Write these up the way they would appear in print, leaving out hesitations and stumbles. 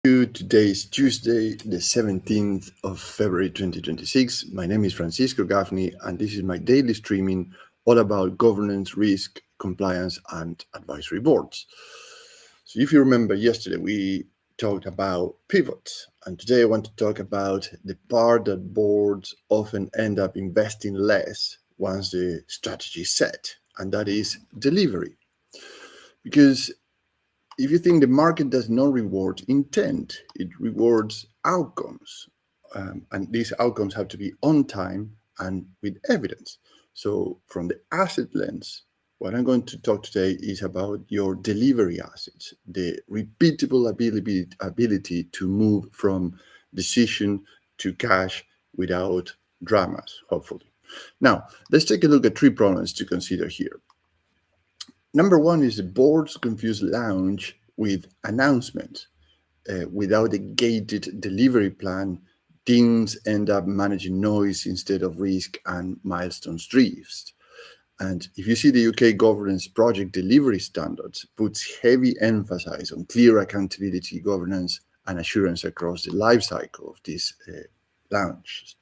Today is Tuesday, the 17th of February 2026. My name is Francisco Gaffney, and this is my daily streaming all about governance, risk, compliance, and advisory boards. So, if you remember, yesterday we talked about pivots, and today I want to talk about the part that boards often end up investing less once the strategy is set, and that is delivery. Because if you think the market does not reward intent, it rewards outcomes. And these outcomes have to be on time and with evidence. So, from the asset lens, what I'm going to talk today is about your delivery assets, the repeatable ability to move from decision to cash without dramas, hopefully. Now, let's take a look at three problems to consider here. Number one is the boards confuse launch with announcement. Without a gated delivery plan, teams end up managing noise instead of risk and milestones drifts. And if you see the UK governance project delivery standards puts heavy emphasis on clear accountability, governance, and assurance across the life cycle of these launches.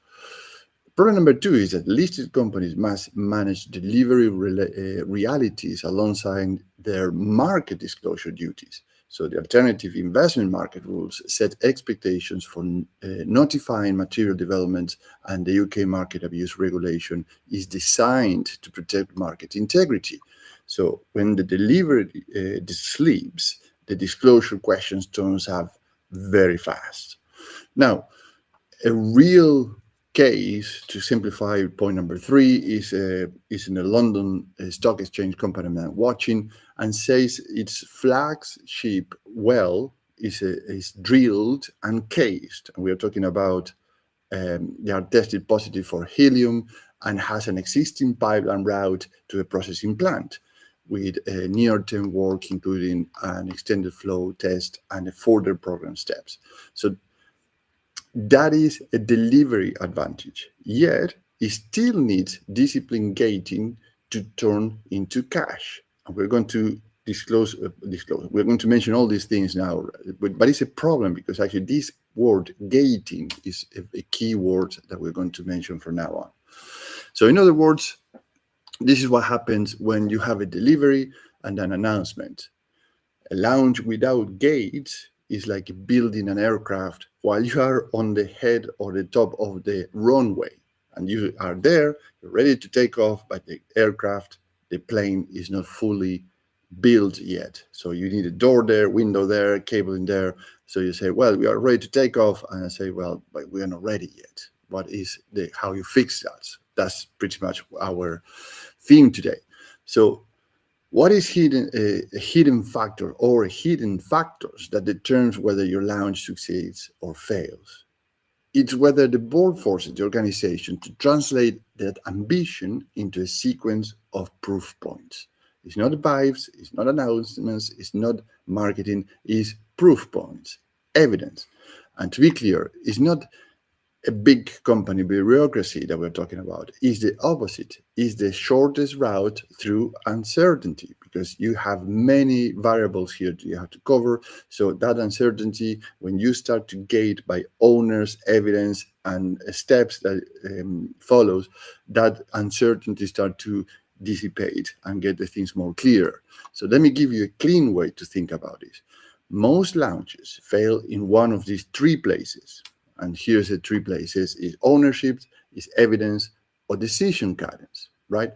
Problem number two is that listed companies must manage delivery realities alongside their market disclosure duties. So the alternative investment market rules set expectations for notifying material developments, and the UK market abuse regulation is designed to protect market integrity. So when the delivery sleeps, the disclosure questions turns up very fast. Now, a real case to simplify point number three is in a London stock exchange company I'm watching, and says its flagship well is drilled and cased, and we are talking about they are tested positive for helium and has an existing pipeline route to a processing plant with near-term work including an extended flow test and further program steps. So that is a delivery advantage, yet it still needs discipline gating to turn into cash. And we're going to disclose. We're going to mention all these things now, but it's a problem because actually this word gating is a key word that we're going to mention from now on. So in other words, this is what happens when you have a delivery and an announcement. A launch without gates is like building an aircraft while you are on the head or the top of the runway. And you are there, you're ready to take off, but the aircraft, the plane is not fully built yet. So you need a door there, window there, cable in there. So you say, well, we are ready to take off. And I say, well, but we are not ready yet. What is how you fix that? That's pretty much our theme today. So what is a hidden factor or hidden factors that determines whether your launch succeeds or fails? It's whether the board forces the organization to translate that ambition into a sequence of proof points. It's not vibes, it's not announcements, it's not marketing, it's proof points, evidence. And to be clear, it's not a big company bureaucracy that we're talking about. Is the opposite, is the shortest route through uncertainty, because you have many variables here you have to cover. So that uncertainty, when you start to gate by owners, evidence, and steps that follows, that uncertainty start to dissipate and get the things more clear. So let me give you a clean way to think about it. Most launches fail in one of these three places. And here's the three places: is ownership, is evidence, or decision guidance, right?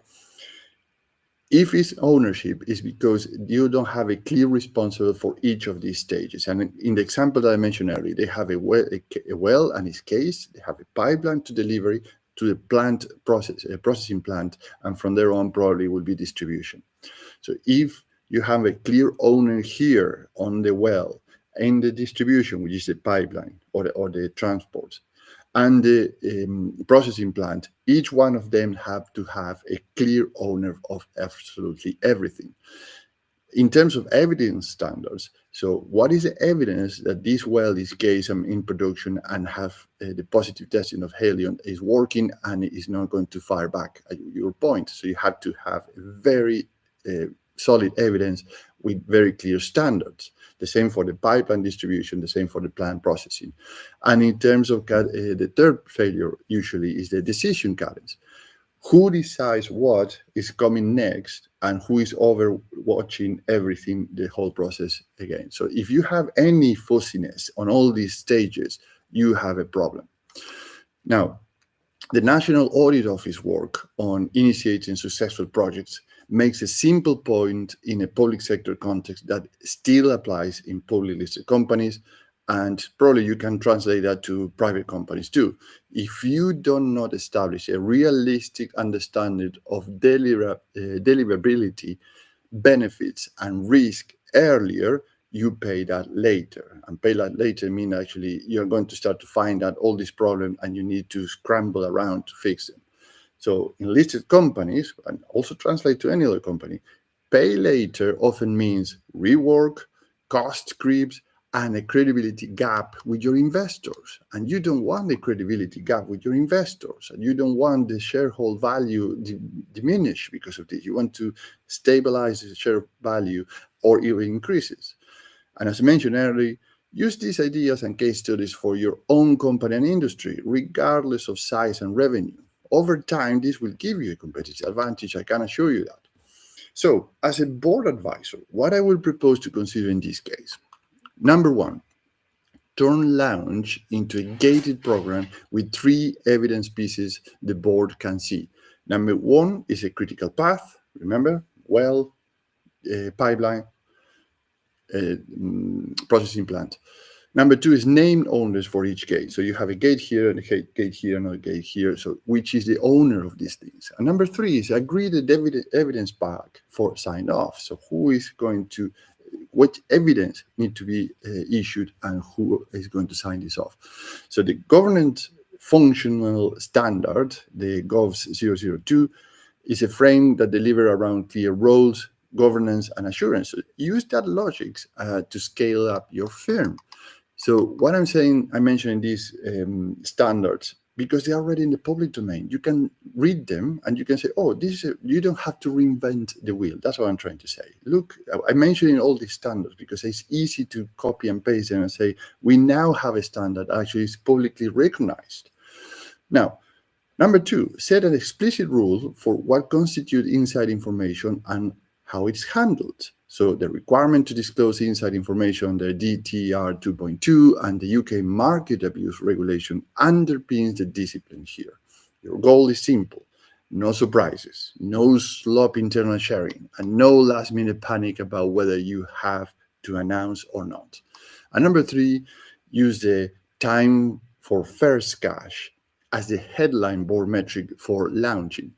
If it's ownership, it's because you don't have a clear responsible for each of these stages. And in the example that I mentioned earlier, they have a well and its case, they have a pipeline to delivery to the plant process, a processing plant, and from there on probably will be distribution. So if you have a clear owner here on the well, in the distribution, which is the pipeline or the transport, and the processing plant, each one of them have to have a clear owner of absolutely everything. In terms of evidence standards, so what is the evidence that this well is case in production and have the positive testing of helium is working and is not going to fire back at your point? So you have to have very solid evidence with very clear standards. The same for the pipeline distribution, the same for the plant processing. And in terms of the third failure, usually is the decision cadence. Who decides what is coming next and who is overwatching everything, the whole process again. So if you have any fussiness on all these stages, you have a problem. Now, the National Audit Office work on initiating successful projects makes a simple point in a public sector context that still applies in publicly listed companies, and probably you can translate that to private companies too. If you do not establish a realistic understanding of deliverability, benefits, and risk earlier, you pay that later. And pay that later means actually you're going to start to find out all these problems and you need to scramble around to fix them. So in listed companies, and also translate to any other company, pay later often means rework, cost creeps, and a credibility gap with your investors. And you don't want a credibility gap with your investors. And you don't want the shareholder value diminish because of this. You want to stabilize the share value or even increases. And as I mentioned earlier, use these ideas and case studies for your own company and industry, regardless of size and revenue. Over time, this will give you a competitive advantage, I can assure you that. So, as a board advisor, what I will propose to consider in this case: number one, turn launch into a gated program with 3 evidence pieces the board can see. Number one is a critical path, remember, pipeline, processing plant. Number two is named owners for each gate. So you have a gate here and a gate here, another gate here. So which is the owner of these things? And number three is agree the evidence pack for sign off. So who is going to, what evidence need to be issued and who is going to sign this off? So the governance functional standard, the GOVS 002, is a frame that delivers around clear roles, governance, and assurance. So use that logic to scale up your firm. So what I'm saying, I'm mentioning these standards because they're already in the public domain. You can read them and you can say, oh, this is you don't have to reinvent the wheel. That's what I'm trying to say. Look, I'm mentioning all these standards because it's easy to copy and paste them and say, we now have a standard that actually is publicly recognized. Now, number two, set an explicit rule for what constitutes inside information and how it's handled. So the requirement to disclose inside information, the DTR 2.2 and the UK market abuse regulation underpins the discipline here. Your goal is simple: no surprises, no slop internal sharing, and no last minute panic about whether you have to announce or not. And number three, use the time for first cash as the headline board metric for launching.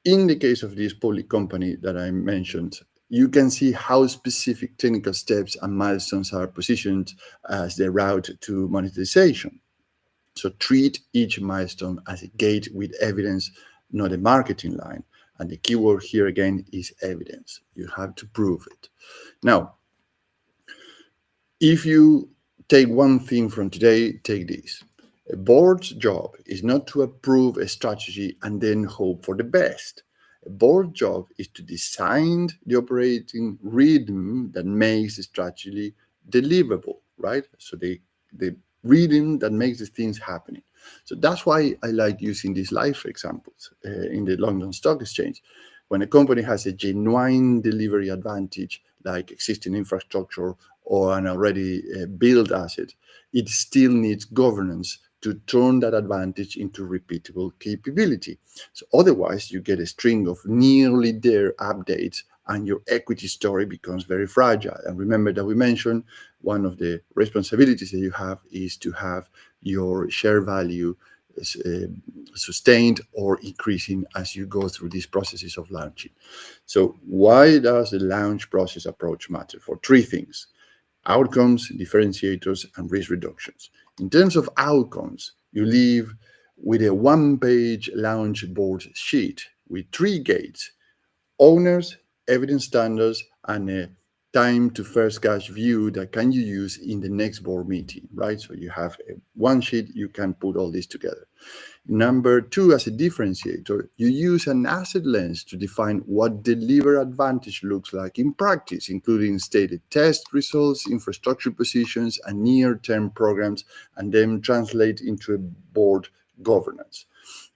In the case of this public company that I mentioned, you can see how specific technical steps and milestones are positioned as the route to monetization. So treat each milestone as a gate with evidence, not a marketing line. And the keyword here again is evidence. You have to prove it. Now, if you take one thing from today, take this. A board's job is not to approve a strategy and then hope for the best. A board job is to design the operating rhythm that makes the strategy deliverable, right? So the rhythm that makes the things happening. So that's why I like using these live examples in the London Stock Exchange. When a company has a genuine delivery advantage, like existing infrastructure or an already built asset, it still needs governance to turn that advantage into repeatable capability. So otherwise, you get a string of nearly there updates and your equity story becomes very fragile. And remember that we mentioned one of the responsibilities that you have is to have your share value sustained or increasing as you go through these processes of launching. So why does the launch process approach matter? For three things: outcomes, differentiators, and risk reductions. In terms of outcomes, you leave with a one-page launch board sheet with 3 gates: owners, evidence standards, and a time to first cash view that can you use in the next board meeting, right? So you have one sheet, you can put all this together. Number two, as a differentiator, you use an asset lens to define what deliver advantage looks like in practice, including stated test results, infrastructure positions, and near-term programs, and then translate into a board governance.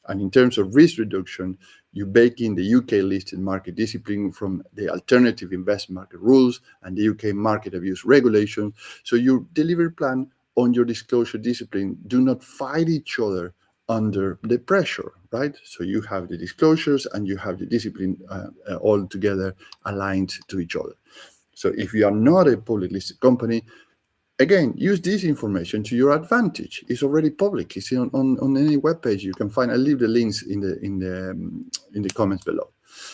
And in terms of risk reduction, you bake in the UK listed market discipline from the alternative investment market rules and the UK market abuse regulation. So your delivery plan on your disclosure discipline do not fight each other under the pressure, right? So you have the disclosures and you have the discipline all together aligned to each other. So if you are not a public listed company, again, use this information to your advantage. It's already public. It's on any web page you can find. I'll leave the links in the comments below.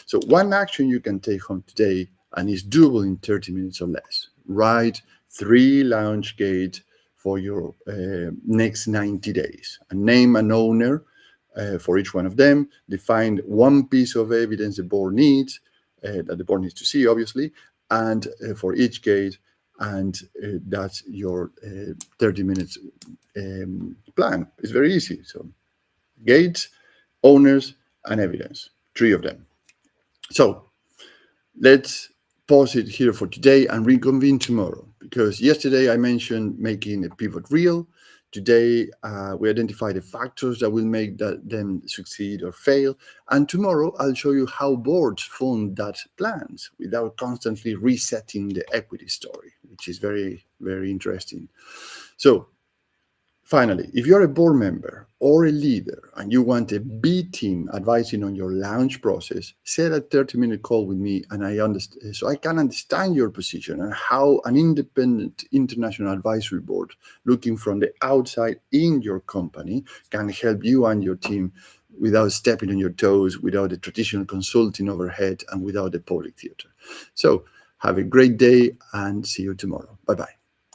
So one action you can take home today, and is doable in 30 minutes or less. Write 3 launch gates for your next 90 days. And name an owner for each one of them. Define one piece of evidence the board needs, that the board needs to see, obviously, and for each gate. And that's your 30 minutes plan. It's very easy. So gates, owners, and evidence, 3 of them. So let's pause it here for today and reconvene tomorrow, because yesterday I mentioned making a pivot reel. Today, we identify the factors that will make them succeed or fail. And tomorrow, I'll show you how boards fund that plans without constantly resetting the equity story, which is very, very interesting. So finally, if you're a board member or a leader and you want a B team advising on your launch process, set a 30-minute call with me, and so I can understand your position and how an independent international advisory board looking from the outside in your company can help you and your team without stepping on your toes, without the traditional consulting overhead, and without the public theater. So have a great day and see you tomorrow. Bye-bye.